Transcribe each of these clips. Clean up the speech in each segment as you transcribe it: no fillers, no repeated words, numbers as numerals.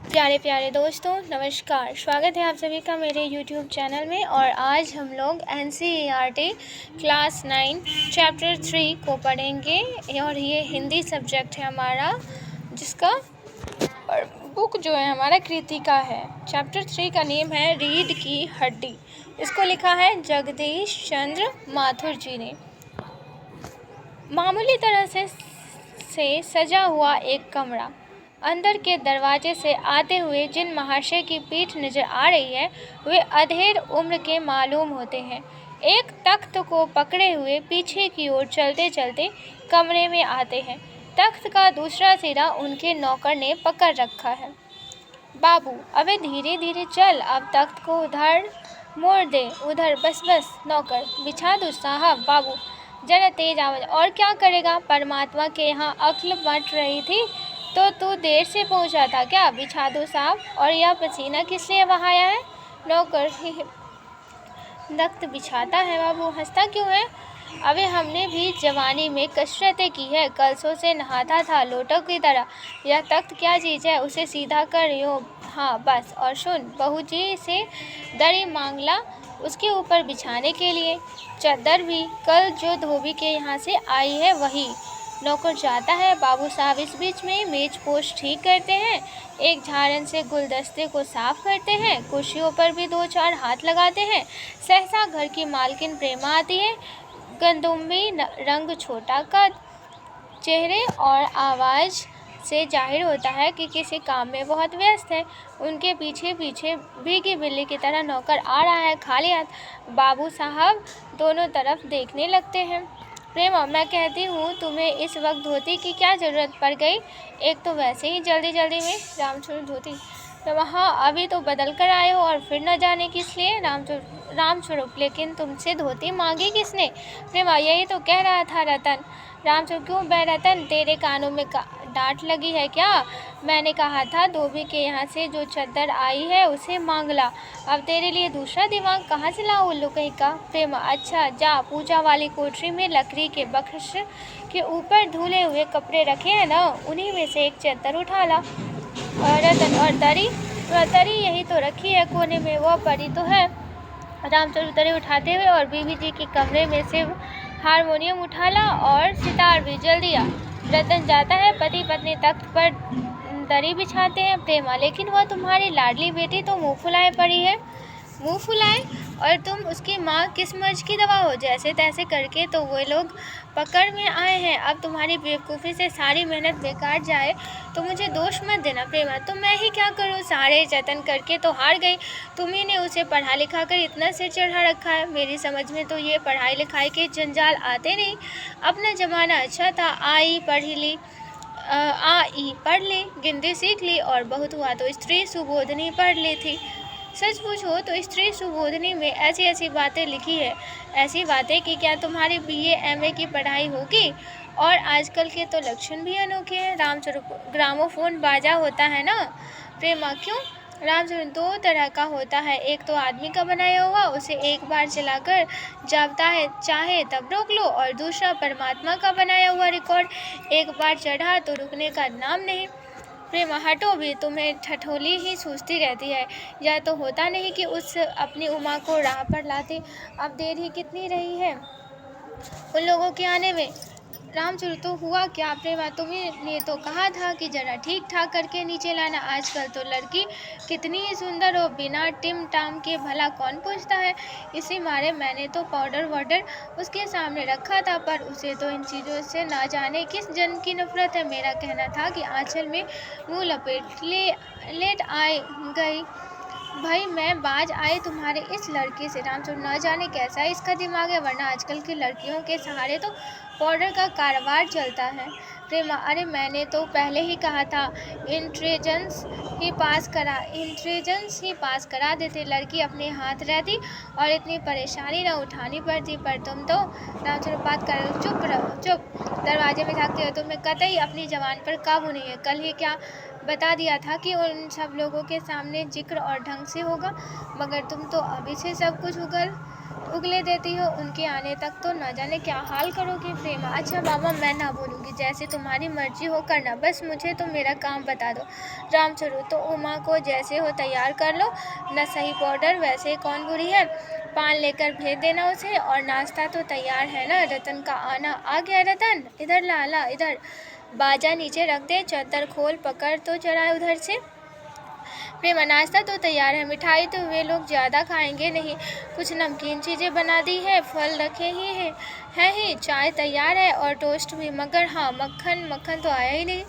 प्यारे प्यारे दोस्तों, नमस्कार। स्वागत है आप सभी का मेरे YouTube चैनल में। और आज हम लोग NCERT क्लास 9 चैप्टर 3 को पढ़ेंगे और ये हिंदी सब्जेक्ट है हमारा, जिसका बुक जो है हमारा कृतिका है। चैप्टर 3 का नेम है रीढ़ की हड्डी। इसको लिखा है जगदीश चंद्र माथुर जी ने। मामूली तरह से सजा हुआ एक कमरा। अंदर के दरवाजे से आते हुए जिन महाशय की पीठ नजर आ रही है वे अधेड़ उम्र के मालूम होते हैं। एक तख्त को पकड़े हुए पीछे की ओर चलते चलते कमरे में आते हैं। तख्त का दूसरा सिरा उनके नौकर ने पकड़ रखा है। बाबू, अबे धीरे धीरे चल, अब तख्त को उधर मोड़ दे, उधर, बस बस। नौकर, बिछा दो साहब। बाबू, जरा तेज आवाज। और क्या करेगा, परमात्मा के यहाँ अक्ल मट रही थी तो तू देर से पहुंचा था क्या? बिछा दो साहब। और यह पसीना किस लिए बहाया है? नौकर, तख्त बिछाता है बाबू, हंसता क्यों है? अबे हमने भी जवानी में कसरतें की है, कलसों से नहाता था लोटों की तरह। यह तख्त क्या चीज़ है, उसे सीधा कर यूँ, हाँ बस। और सुन, बहू जी से दरी मांग ला उसके ऊपर बिछाने के लिए। चद्दर भी कल जो धोबी के यहाँ से आई है वही। नौकर जाता है। बाबू साहब इस बीच में मेज पोस्ट ठीक करते हैं, एक झाड़न से गुलदस्ते को साफ करते हैं, कुर्सियों पर भी 2-4 हाथ लगाते हैं। सहसा घर की मालकिन प्रेमा आती है। गंदुम्बी रंग, छोटा कद, चेहरे और आवाज़ से जाहिर होता है कि किसी काम में बहुत व्यस्त है। उनके पीछे पीछे भीगी बिल्ली की तरह नौकर आ रहा है, खाली हाथ। बाबू साहब दोनों तरफ देखने लगते हैं। प्रेमा, मैं कहती हूँ तुम्हें इस वक्त धोती की क्या ज़रूरत पड़ गई? एक तो वैसे ही जल्दी जल्दी में। रामस्वरूप, धोती? प्रेमा, हाँ, अभी तो बदल कर आए हो और फिर न जाने किस लिए। रामस्वरूप, लेकिन तुमसे धोती मांगी किसने? प्रेमा, यही तो कह रहा था रतन। रामस्वरूप, क्यों बे रतन, तेरे कानों में डांट लगी है क्या? मैंने कहा था धोबी के यहाँ से जो चद्दर आई है उसे मांग ला। अब तेरे लिए दूसरा दिमाग कहाँ से लाऊं, उल्लू कहीं का। प्रेमा, अच्छा जा, पूजा वाली कोठरी में लकड़ी के बक्स के ऊपर धुले हुए कपड़े रखे हैं ना, उन्हीं में से एक चद्दर उठा ला। रतन, और तरी यही तो रखी है कोने में, वो पड़ी तो है। रामचंद्र तरी उठाते हुए, और बीवी जी के कमरे में से हारमोनियम उठा ला और सितार भी, जल्दी आ। रतन जाता है। पति पत्नी तख्त पर दरी बिछाते हैं। प्रेमा, लेकिन वह तुम्हारी लाडली बेटी तो मुँह फुलाए पड़ी है। मुँह फुलाए? और तुम उसकी माँ किस मर्ज की दवा हो? जैसे तैसे करके तो वो लोग पकड़ में आए हैं। अब तुम्हारी बेवकूफ़ी से सारी मेहनत बेकार जाए तो मुझे दोष मत देना। प्रेमा, तो मैं ही क्या करूँ, सारे जतन करके तो हार गई। तुम्ही ने उसे पढ़ा लिखा कर इतना सिर चढ़ा रखा है। मेरी समझ में तो ये पढ़ाई लिखाई के जंजाल आते नहीं। अपना ज़माना अच्छा था, आई पढ़ ली, गिनती सीख ली, और बहुत हुआ तो स्त्री सुबोधनी पढ़ ली थी। सच पूछो तो स्त्री सुबोधनी में ऐसी ऐसी बातें लिखी है, ऐसी बातें कि क्या तुम्हारी BA MA की पढ़ाई होगी? और आजकल के तो लक्षण भी अनोखे हैं। रामस्वरूप, ग्रामोफोन बाजा होता है ना। प्रेमा, क्यों? रामस्वरूप, 2 तरह का होता है, एक तो आदमी का बनाया हुआ, उसे एक बार चलाकर जब चाहे तब रोक लो, और दूसरा परमात्मा का बनाया हुआ रिकॉर्ड, एक बार चढ़ा तो रुकने का नाम नहीं। प्रेमा, हटो भी, तुम्हें ठठोली ही सूझती रहती है। यह तो होता नहीं कि उस अपनी उमा को राह पर लाते। अब देर ही कितनी रही है उन लोगों के आने में। रामचंद्र, तो हुआ क्या? प्रेमा, तुमने तो कहा था कि जरा ठीक ठाक करके नीचे लाना। आजकल तो लड़की कितनी ही सुंदर हो, बिना टिम टाम के भला कौन पूछता है। इसी मारे मैंने तो पाउडर वाउडर उसके सामने रखा था, पर उसे तो इन चीज़ों से ना जाने किस जन्म की नफरत है। मेरा कहना था कि आंचल में मुँह लपेट लेट आए गई। भाई मैं बाज आई तुम्हारे इस लड़के से। रामचंद्र, न जाने कैसा इसका दिमाग है, वरना आजकल की लड़कियों के सहारे तो पाउडर का कारोबार चलता है। प्रेमा, अरे मैंने तो पहले ही कहा था, इंट्रेंस ही पास करा देते, लड़की अपने हाथ रहती और इतनी परेशानी न उठानी पड़ती। पर तुम तो। रामचंद्र, बात कर, चुप रहो, चुप। दरवाजे में झाँकते हो, तुम्हें कतई अपनी जबान पर काबू नहीं है। कल ही क्या बता दिया था कि उन सब लोगों के सामने जिक्र और ढंग से होगा, मगर तुम तो अभी से सब कुछ उगल उगले देती हो, उनके आने तक तो न जाने क्या हाल करोगी प्रेमा। अच्छा बाबा, मैं ना बोलूँगी, जैसे तुम्हारी मर्जी हो करना, बस मुझे तो मेरा काम बता दो। रामचंद्र, तो उमा को जैसे हो तैयार कर लो, न सही पाउडर वैसे कौन बुरी है, पान लेकर भेज देना उसे, और नाश्ता तो तैयार है ना। रतन का आना आ गया। रतन, इधर ला इधर, बाजा नीचे रख दे, चद्दर खोल, पकड़ तो जरा उधर से। प्रेमा, नाश्ता तो तैयार है, मिठाई तो वे लोग ज़्यादा खाएंगे नहीं, कुछ नमकीन चीज़ें बना दी है, फल रखे ही है ही, चाय तैयार है और टोस्ट भी, मगर हाँ, मक्खन तो आया ही नहीं।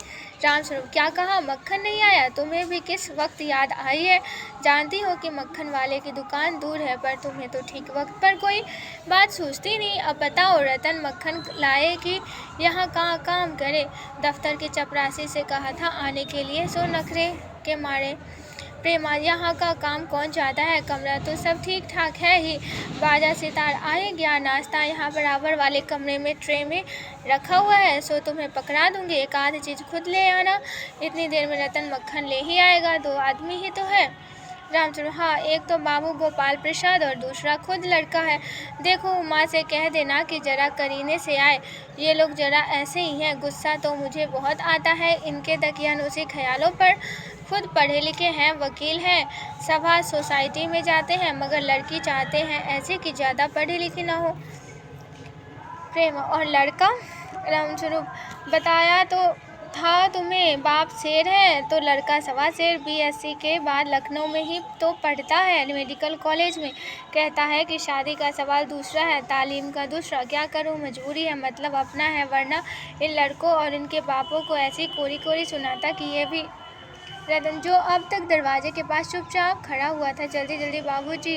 रामस्वरूप, क्या कहा, मक्खन नहीं आया? तुम्हें भी किस वक्त याद आई है? जानती हो कि मक्खन वाले की दुकान दूर है, पर तुम्हें तो ठीक वक्त पर कोई बात सूझती नहीं। अब बताओ, रतन मक्खन लाए कि यहाँ कहाँ काम करे? दफ्तर के चपरासी से कहा था आने के लिए, सो नखरे के मारे। प्रेमा, यहाँ का काम कौन चाहता है, कमरा तो सब ठीक ठाक है ही, बाजा सितार आए गया, नाश्ता यहाँ बराबर वाले कमरे में ट्रे में रखा हुआ है, सो तुम्हें पकड़ा दूंगी, एक आध चीज़ खुद ले आना, इतनी देर में रतन मक्खन ले ही आएगा, 2 आदमी ही तो है। रामचंद्र, हाँ, एक तो बाबू गोपाल प्रसाद और दूसरा खुद लड़का है। देखो, उमा से कह देना कि जरा करीने से आए, ये लोग जरा ऐसे ही हैं, गुस्सा तो मुझे बहुत आता है इनके दकियानूसी ख्यालों पर। खुद पढ़े लिखे हैं, वकील हैं, सभा सोसाइटी में जाते हैं, मगर लड़की चाहते हैं ऐसे कि ज़्यादा पढ़ी लिखी ना हो। प्रेम, और लड़का? रामस्वरूप, बताया तो था तुम्हें, बाप शेर है तो लड़का सवा शेर, बीएससी के बाद लखनऊ में ही तो पढ़ता है, मेडिकल कॉलेज में। कहता है कि शादी का सवाल दूसरा है, तालीम का दूसरा। क्या करूं, मजबूरी है, मतलब अपना है, वरना इन लड़कों और इनके बापों को ऐसी कोरी कोरी सुनाता कि ये भी। रतन, जो अब तक दरवाजे के पास चुपचाप खड़ा हुआ था, जल्दी जल्दी, बाबूजी।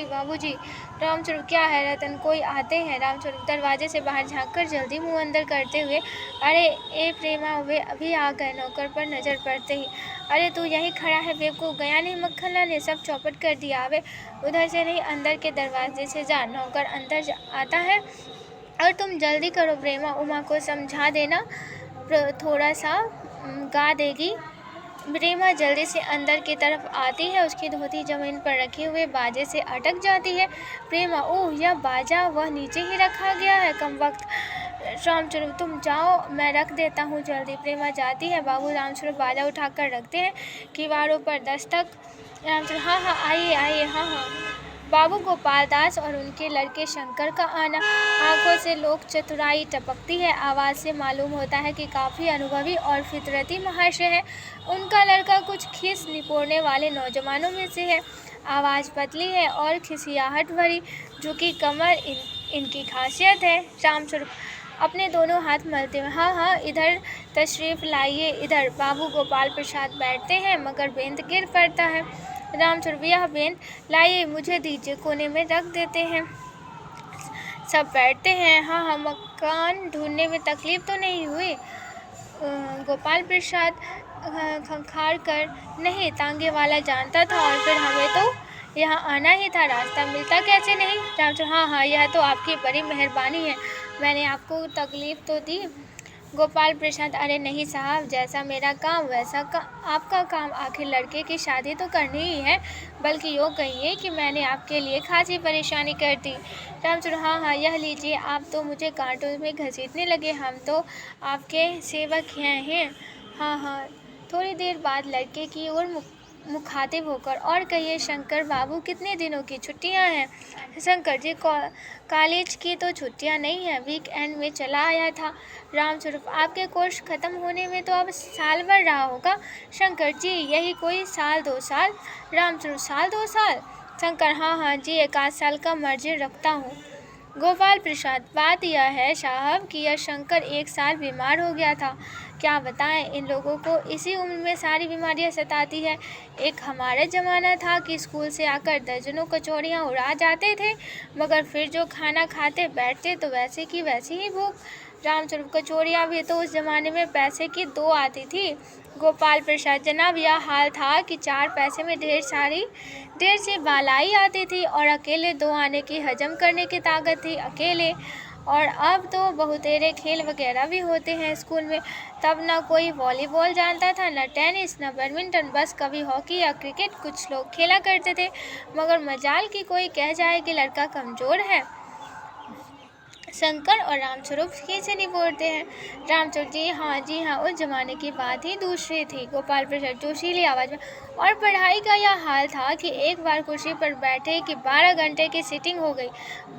रामस्वरूप, क्या है रतन, कोई आते हैं? रामस्वरूप दरवाजे से बाहर झांककर जल्दी मुंह अंदर करते हुए, अरे ए प्रेमा, वे अभी आ गए। नौकर पर नज़र पड़ते ही, अरे तू यहीं खड़ा है बेवकूफ़, गया नहीं मक्खन लाने? सब चौपट कर दिया। आवे, उधर से नहीं, अंदर के दरवाजे से जा। नौकर अंदर आता है, और तुम जल्दी करो प्रेमा, उमा को समझा देना, थोड़ा सा गा देगी। प्रेमा जल्दी से अंदर की तरफ आती है, उसकी धोती जमीन पर रखे हुए बाजे से अटक जाती है। प्रेमा, ओह, यह बाजा वह नीचे ही रखा गया है, कमबख्त। रामस्वरूप, तुम जाओ, मैं रख देता हूँ जल्दी। प्रेमा जाती है, बाबू रामस्वरूप बाजा उठाकर रखते हैं, किवाड़ों पर दस्तक। रामस्वरूप, हाँ, आइए, हाँ। बाबू गोपाल दास और उनके लड़के शंकर का आना। आंखों से लोक चतुराई टपकती है, आवाज़ से मालूम होता है कि काफ़ी अनुभवी और फितरती महाशय है। उनका लड़का कुछ खीस निपोड़ने वाले नौजवानों में से है, आवाज़ पतली है और खिसियाहट भरी, झुकी कमर इनकी खासियत है। रामस्वरूप अपने दोनों हाथ मलते हुए, हाँ, इधर तशरीफ़ लाइए, इधर। बाबू गोपाल प्रसाद बैठते हैं, मगर बेंत गिर पड़ता है। रामस्वरूप, यह बेंत लाइए, मुझे दीजिए, कोने में रख देते हैं। सब बैठते हैं। हाँ, मकान ढूंढने में तकलीफ तो नहीं हुई? गोपाल प्रसाद खंखार कर, नहीं, तांगे वाला जानता था, और फिर हमें तो यहाँ आना ही था, रास्ता मिलता कैसे नहीं? रामचंद्र, हाँ, यह तो आपकी बड़ी मेहरबानी है, मैंने आपको तकलीफ तो दी? गोपाल प्रसाद, अरे नहीं साहब, जैसा मेरा काम वैसा आपका काम, आखिर लड़के की शादी तो करनी ही है, बल्कि यूँ कहिए कि मैंने आपके लिए खासी परेशानी कर दी। रामचंद्र, हाँ, यह लीजिए, आप तो मुझे कांटों में घसीटने लगे, हम तो आपके सेवक हैं। हाँ। थोड़ी देर बाद लड़के की ओर मुखातिब होकर, और कहिए शंकर बाबू, कितने दिनों की छुट्टियां हैं? शंकर जी, कॉलेज की तो छुट्टियां नहीं हैं, वीकेंड में चला आया था। रामस्वरूप, आपके कोर्स ख़त्म होने में तो अब साल भर रहा होगा। शंकर जी, यही कोई 1-2 साल। रामस्वरूप, 1-2 साल? शंकर, हाँ जी, 1 साल का मार्जिन रखता हूँ। गोपाल प्रसाद, बात यह है साहब कि यह शंकर 1 साल बीमार हो गया था। क्या बताएं, इन लोगों को इसी उम्र में सारी बीमारियां सताती है। एक हमारा ज़माना था कि स्कूल से आकर दर्जनों कचौड़ियाँ उड़ा जाते थे, मगर फिर जो खाना खाते बैठते तो वैसे की वैसी ही भूख। रामस्वरूप, कचौड़ियाँ भी तो उस ज़माने में पैसे की 2 आती थी। गोपाल प्रसाद, जनाब, यह हाल था कि 4 पैसे में ढेर सी बालाई आती थी, और अकेले 2 आने की हजम करने की ताकत थी, अकेले। और अब तो बहुतेरे खेल वगैरह भी होते हैं स्कूल में। तब न कोई वॉलीबॉल जानता था, न टेनिस, न बैडमिंटन, बस कभी हॉकी या क्रिकेट कुछ लोग खेला करते थे, मगर मजाल की कोई कह जाए कि लड़का कमज़ोर है। शंकर और रामस्वरूप खींचे निपोरते हैं। रामस्वरूप जी हाँ, उस जमाने की बात ही दूसरी थी। गोपाल प्रसाद जोशीली आवाज में, और पढ़ाई का यह हाल था कि एक बार कुर्सी पर बैठे कि 12 घंटे की सीटिंग हो गई।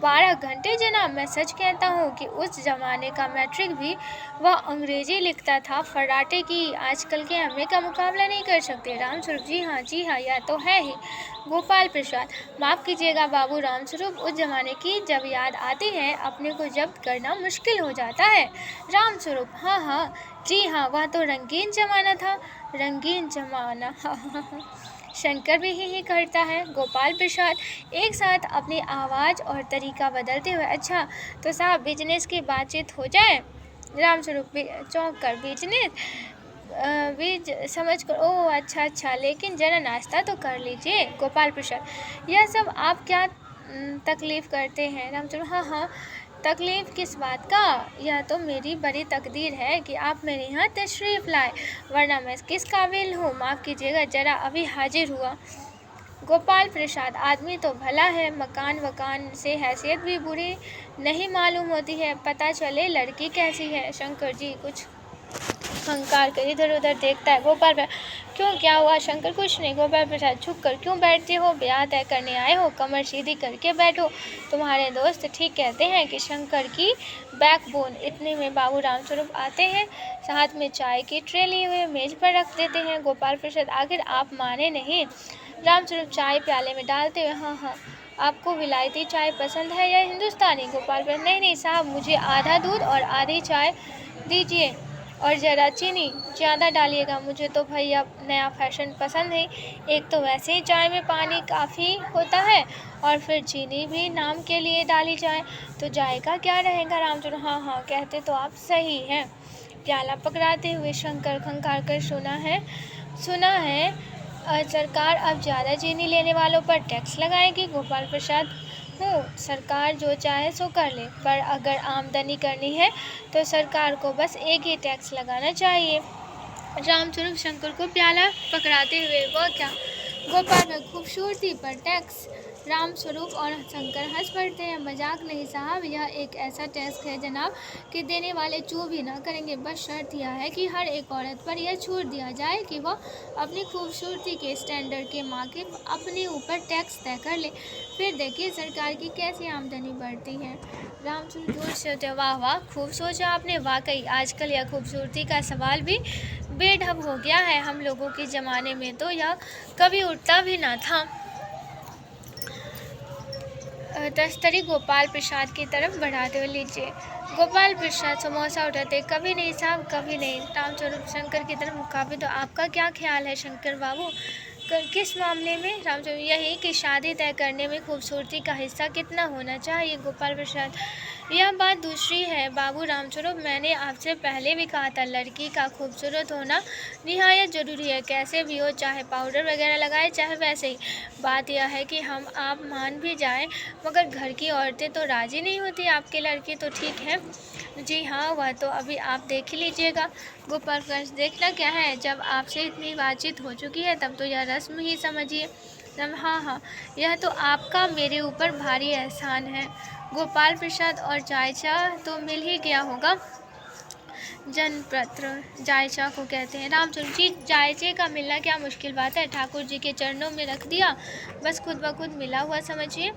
12 घंटे जनाब, मैं सच कहता हूँ कि उस जमाने का मैट्रिक भी वह अंग्रेजी लिखता था फर्राटे की। आजकल के एमए का मुकाबला नहीं कर सकते। रामस्वरूप जी हाँ, यह तो है ही। गोपाल प्रसाद, माफ़ कीजिएगा बाबू रामस्वरूप, उस जमाने की जब याद आती है अपने को जब्त करना मुश्किल हो जाता है। रामस्वरूप, हाँ, जी हाँ, वह तो रंगीन जमाना था। रंगीन जमाना, शंकर भी ही करता है। गोपाल प्रसाद एक साथ अपनी आवाज़ और तरीका बदलते हुए, अच्छा तो साहब बिजनेस की बातचीत हो जाए। रामस्वरूप चौंक कर, बिजनेस बीज समझ कर, ओह अच्छा, लेकिन जरा नाश्ता तो कर लीजिए। गोपाल प्रसाद, यह सब आप क्या तकलीफ़ करते हैं। रामचंद्र, हाँ, तकलीफ़ किस बात का। यह तो मेरी बड़ी तकदीर है कि आप मेरे यहाँ तशरीफ़ लाए, वरना मैं किस काबिल हूँ। माफ़ कीजिएगा, जरा अभी हाजिर हुआ। गोपाल प्रसाद, आदमी तो भला है, मकान वकान से हैसियत भी बुरी नहीं मालूम होती है, पता चले लड़की कैसी है। शंकर जी कुछ हंकार कर इधर उधर देखता है। गोपाल प्रसाद, क्यों, क्या हुआ। शंकर, कुछ नहीं। गोपाल प्रसाद, छुप कर क्यों बैठते हो, ब्याह तय करने आए हो, कमर सीधी करके बैठो। तुम्हारे दोस्त ठीक कहते हैं कि शंकर की बैकबोन। इतने में बाबू रामस्वरूप आते हैं, साथ में चाय की ट्रे लिए हुए मेज पर रख देते हैं। गोपाल प्रसाद, आखिर आप माने नहीं। रामस्वरूप चाय प्याले में डालते हुए, हाँ, आपको विलायती चाय पसंद है या हिंदुस्तानी। गोपाल प्रसाद, नहीं साहब, मुझे आधा दूध और आधी चाय दीजिए, और ज़रा चीनी ज़्यादा डालिएगा, मुझे तो भैया नया फैशन पसंद है। एक तो वैसे ही चाय में पानी काफ़ी होता है, और फिर चीनी भी नाम के लिए डाली जाए तो जायका क्या रहेगा। रामचंद्र, हाँ, कहते तो आप सही हैं। प्याला पकड़ाते हुए शंकर खंगार कर, सुना है सरकार अब ज़्यादा चीनी लेने वालों पर टैक्स लगाएगी। गोपाल प्रसाद, सरकार जो चाहे सो कर ले, पर अगर आमदनी करनी है तो सरकार को बस एक ही टैक्स लगाना चाहिए। रामस्वरूप शंकर को प्याला पकड़ाते हुए, वह क्या। गोपाल में खूबसूरती पर टैक्स। रामस्वरूप और शंकर हंस पड़ते हैं। मजाक नहीं साहब, यह एक ऐसा टैक्स है जनाब कि देने वाले चू भी ना करेंगे। बस शर्त यह है कि हर एक औरत पर यह छूट दिया जाए कि वह अपनी खूबसूरती के स्टैंडर्ड के माकिफ अपने ऊपर टैक्स तय कर ले, फिर देखिए सरकार की कैसी आमदनी बढ़ती है। रामचंद्र जोर से, वाह, खूब सोचा आपने। वाकई आजकल यह खूबसूरती का सवाल भी बेढब हो गया है। हम लोगों के ज़माने में तो यह कभी उठता भी ना था। तस्तरी गोपाल प्रसाद की तरफ बढ़ाते हुए, लीजिए। गोपाल प्रसाद समोसा उठाते, कभी नहीं साहब, कभी नहीं। रामस्वरूप शंकर की तरफ मुखाबित, तो आपका क्या ख्याल है शंकर बाबू, किस मामले में। रामस्वरूप, यही कि शादी तय करने में खूबसूरती का हिस्सा कितना होना चाहिए। गोपाल प्रसाद, यह बात दूसरी है बाबू रामस्वरूप, मैंने आपसे पहले भी कहा था, लड़की का खूबसूरत होना निहायत ज़रूरी है, कैसे भी हो, चाहे पाउडर वगैरह लगाए चाहे वैसे ही। बात यह है कि हम आप मान भी जाएं, मगर घर की औरतें तो राज़ी नहीं होती। आपके लड़के तो ठीक है। जी हाँ, वह तो अभी आप देख ही लीजिएगा। गोपाल प्रसाद, देखना क्या है, जब आपसे इतनी बातचीत हो चुकी है तब तो यह रस्म ही समझिए। हाँ, यह तो आपका मेरे ऊपर भारी एहसान है। गोपाल प्रसाद, और जायचा तो मिल ही गया होगा। जनपत्र जायचा को कहते हैं। रामचंद्र जी, जायचे का मिलना क्या मुश्किल बात है, ठाकुर जी के चरणों में रख दिया, बस खुद ब खुद मिला हुआ समझिए।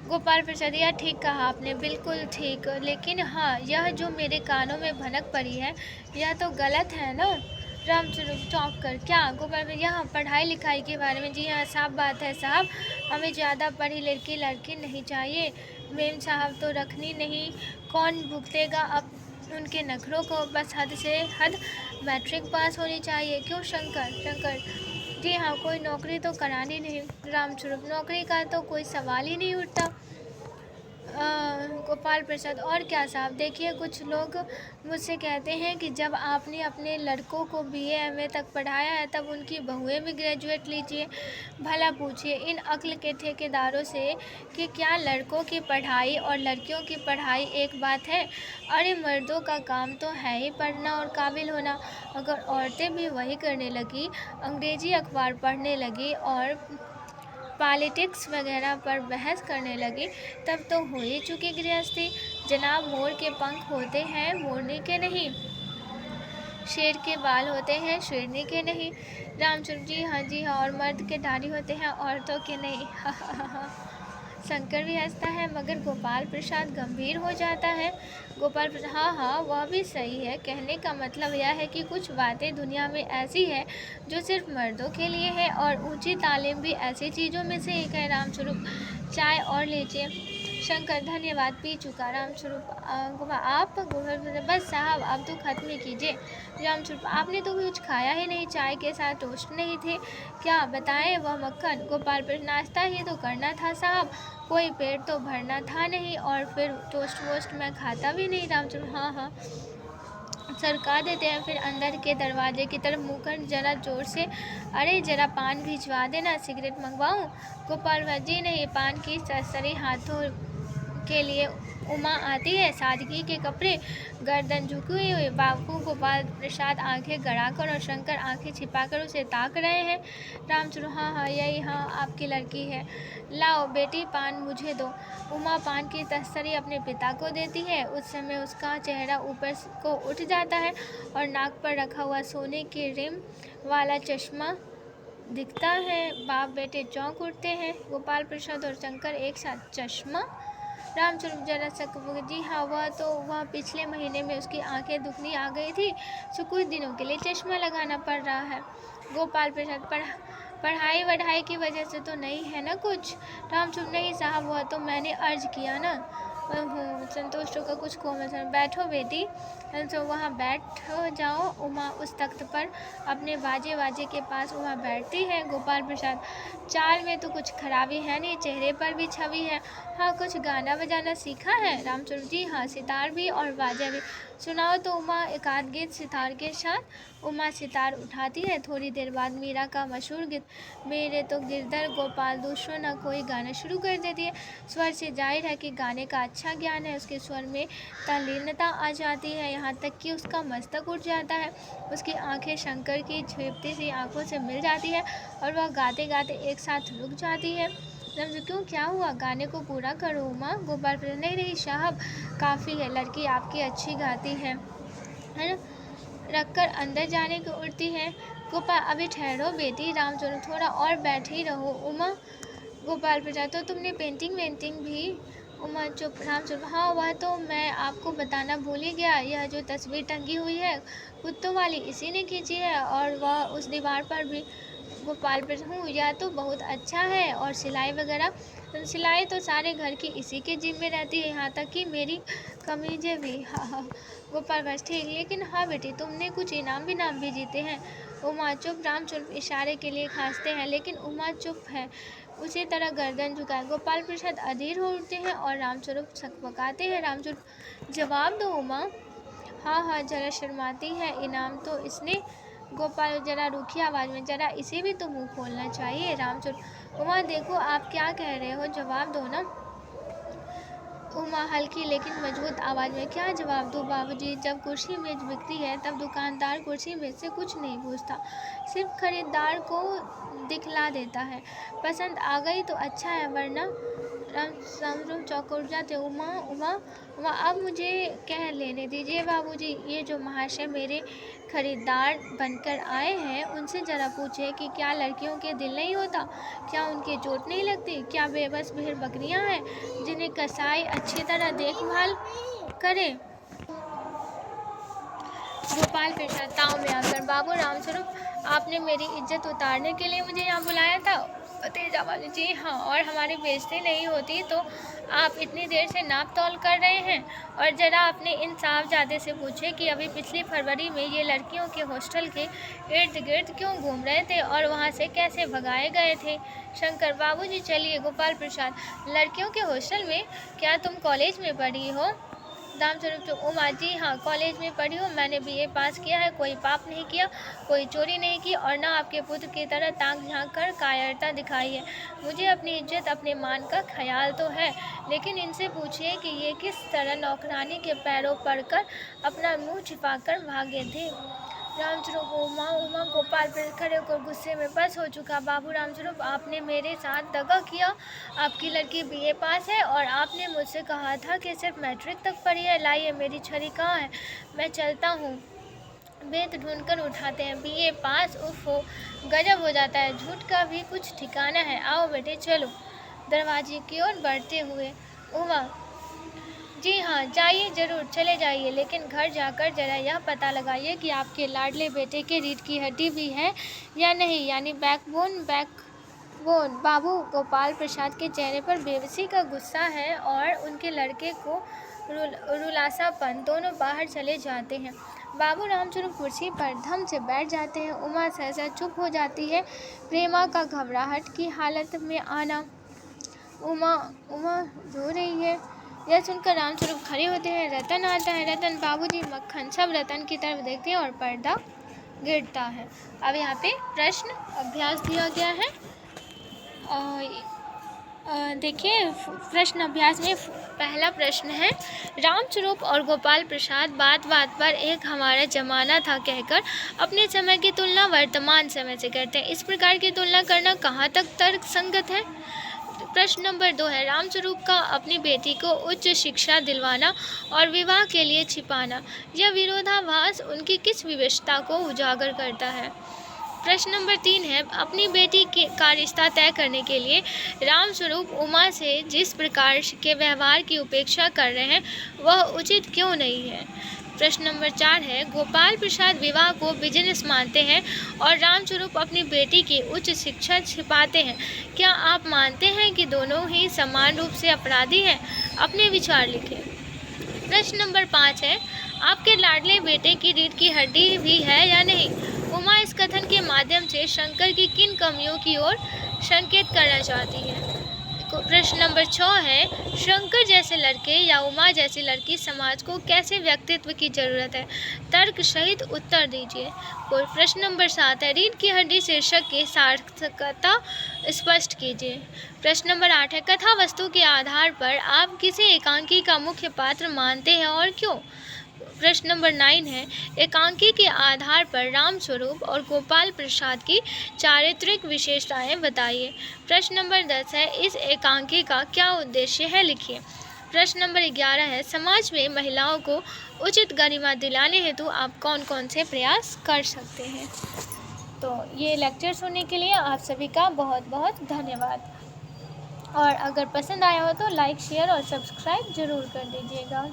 गोपाल प्रसाद, यह ठीक कहा आपने, बिल्कुल ठीक, लेकिन हाँ, यह जो मेरे कानों में भनक पड़ी है यह तो गलत है ना। रामचंद्र चौंक कर, क्या। गोपाल प्रसाद, यहाँ पढ़ाई लिखाई के बारे में। जी हाँ, साफ बात है साहब, हमें ज़्यादा पढ़ी लिखी लड़की नहीं चाहिए। मेम साहब तो रखनी नहीं, कौन भुगतेगा अब उनके नखरों को, बस हद से हद मैट्रिक पास होनी चाहिए। क्यों शंकर, जी हाँ, कोई नौकरी तो करानी नहीं। रामस्वरूप, नौकरी का तो कोई सवाल ही नहीं उठता। गोपाल प्रसाद, और क्या साहब, देखिए कुछ लोग मुझसे कहते हैं कि जब आपने अपने लड़कों को BA MA तक पढ़ाया है तब उनकी बहुएं भी ग्रेजुएट लीजिए। भला पूछिए इन अक्ल के ठेकेदारों से कि क्या लड़कों की पढ़ाई और लड़कियों की पढ़ाई एक बात है। अरे मर्दों का काम तो है ही पढ़ना और काबिल होना। अगर औरतें भी वही करने लगी, अंग्रेज़ी अखबार पढ़ने लगी और पॉलिटिक्स वगैरह पर बहस करने लगी, तब तो हो ही चुकी गृहस्थी। जनाब, मोर के पंख होते हैं, मोरनी के नहीं। शेर के बाल होते हैं, शेरनी के नहीं। रामचंद्र जी हाँ, और मर्द के दाढ़ी होते हैं, औरतों के नहीं। शंकर भी हंसता है, मगर गोपाल प्रसाद गंभीर हो जाता है। गोपाल प्रसाद, हाँ, वह भी सही है। कहने का मतलब यह है कि कुछ बातें दुनिया में ऐसी है जो सिर्फ मर्दों के लिए है, और ऊंची तालीम भी ऐसी चीज़ों में से एक है। रामस्वरूप, चाय और लीजिए। शंकर, धन्यवाद, पी चुका। रामस्वरूप, आप? गोपाल, बस साहब, अब तो खत्म ही कीजिए। रामस्वरूप, आपने तो कुछ खाया ही नहीं, चाय के साथ टोस्ट नहीं थे क्या? बताएं, वह मक्खन। गोपाल पर, नाश्ता ही तो करना था साहब, कोई पेट तो भरना था नहीं, और फिर टोस्ट वोस्ट मैं खाता भी नहीं। रामचंद्र, हाँ, सरका देते हैं। फिर अंदर के दरवाजे की तरफ मुँह कर जरा जोर से, अरे जरा पान भिजवा देना, सिगरेट मंगवाऊं? गोपाल, जी नहीं, पान की सरसरी हाथों के लिए उमा आती है, सादगी के कपड़े, गर्दन झुकी हुई। बाबू गोपाल प्रसाद आंखें गड़ाकर और शंकर आंखें छिपाकर उसे ताक रहे हैं। रामचंद्र, हाँ, यही, हाँ, आपकी लड़की है। लाओ बेटी, पान मुझे दो। उमा पान की तस्तरी अपने पिता को देती है। उस समय उसका चेहरा ऊपर को उठ जाता है और नाक पर रखा हुआ सोने के रिम वाला चश्मा दिखता है। बाप बेटे चौंक उठते हैं। गोपाल प्रसाद और शंकर एक साथ, चश्मा? रामचंद्र जरा सक, जी हाँ, वह पिछले महीने में उसकी आंखें दुखनी आ गई थी, सो कुछ दिनों के लिए चश्मा लगाना पड़ रहा है। गोपाल प्रसाद, पढ़ाई वढ़ाई की वजह से तो नहीं है ना कुछ? रामचंद्र, नहीं साहब, वह तो मैंने अर्ज किया ना। संतोष का कुछ कोमल सा, बैठो बेटी। तो वहाँ बैठ जाओ। उमा उस तख्त पर अपने बाजे के पास उमा बैठती है। गोपाल प्रसाद, चाल में तो कुछ खराबी है नहीं, चेहरे पर भी छवि है। हाँ, कुछ गाना बजाना सीखा है? रामचंद्र, जी हाँ, सितार भी और बाजा भी। सुनाओ तो उमा एकाध गीत सितार के साथ। उमा सितार उठाती है। थोड़ी देर बाद मीरा का मशहूर गीत, मेरे तो गिरधर गोपाल दूसरों न कोई, गाना शुरू कर देती है। स्वर से जाहिर है कि गाने का अच्छा ज्ञान है। उसके स्वर में तल्लीनता आ जाती है, यहाँ तक कि उसका मस्तक उठ जाता है। उसकी आंखें शंकर की झेपती सी आंखों से मिल जाती है और वह गाते गाते एक साथ रुक जाती है। क्यों, क्या हुआ? गाने को पूरा करो उमा। गोपाल, नहीं साहब, काफ़ी है, लड़की आपकी अच्छी गाती है ना? रखकर अंदर जाने को उठती है। गोपाल, अभी ठहरो बेटी। रामचंद्र, थोड़ा और बैठ ही रहो। उमा, गोपाल प्रसाद, तो तुमने पेंटिंग वेंटिंग भी? उमा, चुप। रामचंद्र, हाँ, वह तो मैं आपको बताना भूल ही गया। यह जो तस्वीर टंगी हुई है कुत्तों वाली, इसी ने खींची है, और वह उस दीवार पर भी। गोपाल प्रसाद, हूँ, यह तो बहुत अच्छा है। और सिलाई वगैरह? सिलाई तो सारे घर की इसी के जिम्मे रहती है, यहाँ तक कि मेरी कमीजें भी। हाँ, गोपाल, बस ठीक, लेकिन हाँ बेटी, तुमने कुछ इनाम विनाम भी जीते हैं। उमा, चुप। रामचंद्र इशारे के लिए खांसते हैं, लेकिन उमा चुप है, उसी तरह गर्दन झुकाए। गोपाल प्रसाद अधीर हो उठते हैं और रामस्वरूप सकपकाते हैं। रामस्वरूप, जवाब दो उमा। हाँ, जरा शर्माती है, इनाम तो इसने। गोपाल जरा रूखी आवाज़ में, जरा इसे भी तो मुंह खोलना चाहिए। रामचंद्र, उमा देखो आप क्या कह रहे हो, जवाब दो ना। उमा हल्की लेकिन मजबूत आवाज़ में, क्या जवाब दूँ बाबूजी? जब कुर्सी मेज बिकती है तब दुकानदार कुर्सी मेज से कुछ नहीं पूछता, सिर्फ खरीदार को दिखला देता है। पसंद आ गई तो अच्छा है, वरना। रामचंद्र चौंक उठ जाते। उमा, अब मुझे कह लेने दीजिए बाबूजी। ये जो महाशय मेरे खरीदार बनकर आए हैं, उनसे ज़रा पूछे कि क्या लड़कियों के दिल नहीं होता? क्या उनके चोट नहीं लगती? क्या बेबस भेड़ बकरियां हैं जिन्हें कसाई अच्छी तरह देखभाल करे? गोपाल प्रसाद ताव में आकर, बाबू रामस्वरूप, आपने मेरी इज्जत उतारने के लिए मुझे यहाँ बुलाया था? तेज आवाज़, जी हाँ, और हमारी बेइज्जती नहीं होती तो आप इतनी देर से नाप तौल कर रहे हैं? और ज़रा अपने इन साहबजादे से पूछे कि अभी पिछली फरवरी में ये लड़कियों के हॉस्टल के इर्द गिर्द क्यों घूम रहे थे और वहाँ से कैसे भगाए गए थे? शंकर, बाबूजी चलिए। गोपाल प्रसाद, लड़कियों के हॉस्टल में? क्या तुम कॉलेज में पढ़ी हो? रामस्वरूप, तो उमा, जी हाँ, कॉलेज में पढ़ी हूँ, मैंने BA पास किया है, कोई पाप नहीं किया, कोई चोरी नहीं की, और ना आपके पुत्र की तरह ताक झांक कर कायरता दिखाई है। मुझे अपनी इज्जत, अपने मान का ख्याल तो है, लेकिन इनसे पूछिए कि ये किस तरह नौकरानी के पैरों पड़कर अपना मुंह छिपाकर भागे थे। रामस्वरूप उमा गोपाल पर खड़े होकर गुस्से में बस हो चुका। बाबू रामस्वरूप, आपने मेरे साथ दगा किया। आपकी लड़की बीए पास है और आपने मुझसे कहा था कि सिर्फ मैट्रिक तक पढ़ी है। लाइए, मेरी छड़ी कहाँ है? मैं चलता हूँ। वेद ढूंढकर उठाते हैं। बीए पास, उफ़, गजब हो जाता है। झूठ का भी कुछ ठिकाना है। आओ बेटे, चलो। दरवाजे की ओर बढ़ते हुए उमा, जी हाँ, जाइए, ज़रूर चले जाइए, लेकिन घर जाकर ज़रा यह पता लगाइए कि आपके लाडले बेटे के रीढ़ की हड्डी भी है या नहीं, यानी बैकबोन। बाबू गोपाल प्रसाद के चेहरे पर बेबसी का गुस्सा है और उनके लड़के को रुलासापन। दोनों बाहर चले जाते हैं। बाबू रामस्वरूप कुर्सी पर धम से बैठ जाते हैं। उमा सहसा चुप हो जाती है। प्रेमा का घबराहट की हालत में आना। उमा रो रही है। यह सुनकर रामस्वरूप खड़े होते हैं। रतन आता है। रतन, बाबूजी, मक्खन, सब रतन की तरफ देखते हैं और पर्दा गिरता है। अब यहाँ पे प्रश्न अभ्यास दिया गया है। देखिए, प्रश्न अभ्यास में पहला प्रश्न है, रामस्वरूप और गोपाल प्रसाद बात बात पर एक हमारा जमाना था कहकर अपने समय की तुलना वर्तमान समय से करते हैं। इस प्रकार की तुलना करना कहाँ तक तर्क संगत है? प्रश्न नंबर 2 है, रामस्वरूप का अपनी बेटी को उच्च शिक्षा दिलवाना और विवाह के लिए छिपाना, यह विरोधाभास उनकी किस विवशता को उजागर करता है? प्रश्न नंबर 3 है, अपनी बेटी का रिश्ता तय करने के लिए रामस्वरूप उमा से जिस प्रकार के व्यवहार की उपेक्षा कर रहे हैं वह उचित क्यों नहीं है? प्रश्न नंबर 4 है, गोपाल प्रसाद विवाह को बिजनेस मानते हैं और रामस्वरूप अपनी बेटी की उच्च शिक्षा छिपाते हैं। क्या आप मानते हैं कि दोनों ही समान रूप से अपराधी हैं? अपने विचार लिखें। प्रश्न नंबर 5 है, आपके लाडले बेटे की रीढ़ की हड्डी भी है या नहीं? उमा इस कथन के माध्यम से शंकर की किन कमियों की ओर संकेत करना चाहती है? प्रश्न नंबर 6 है, शंकर जैसे लड़के या उमा जैसी लड़की समाज को कैसे व्यक्तित्व की जरूरत है? तर्क सहित उत्तर दीजिए। प्रश्न नंबर 7 है, रीढ़ की हड्डी शीर्षक की सार्थकता स्पष्ट कीजिए। प्रश्न नंबर 8 है, कथा वस्तु के आधार पर आप किसे एकांकी का मुख्य पात्र मानते हैं और क्यों? प्रश्न नंबर 9 है, एकांकी के आधार पर रामस्वरूप और गोपाल प्रसाद की चारित्रिक विशेषताएं बताइए। प्रश्न नंबर 10 है, इस एकांकी का क्या उद्देश्य है? लिखिए। प्रश्न नंबर 11 है, समाज में महिलाओं को उचित गरिमा दिलाने हेतु आप कौन कौन से प्रयास कर सकते हैं? तो ये लेक्चर सुनने के लिए आप सभी का बहुत बहुत धन्यवाद। और अगर पसंद आया हो तो लाइक, शेयर और सब्सक्राइब ज़रूर कर दीजिएगा।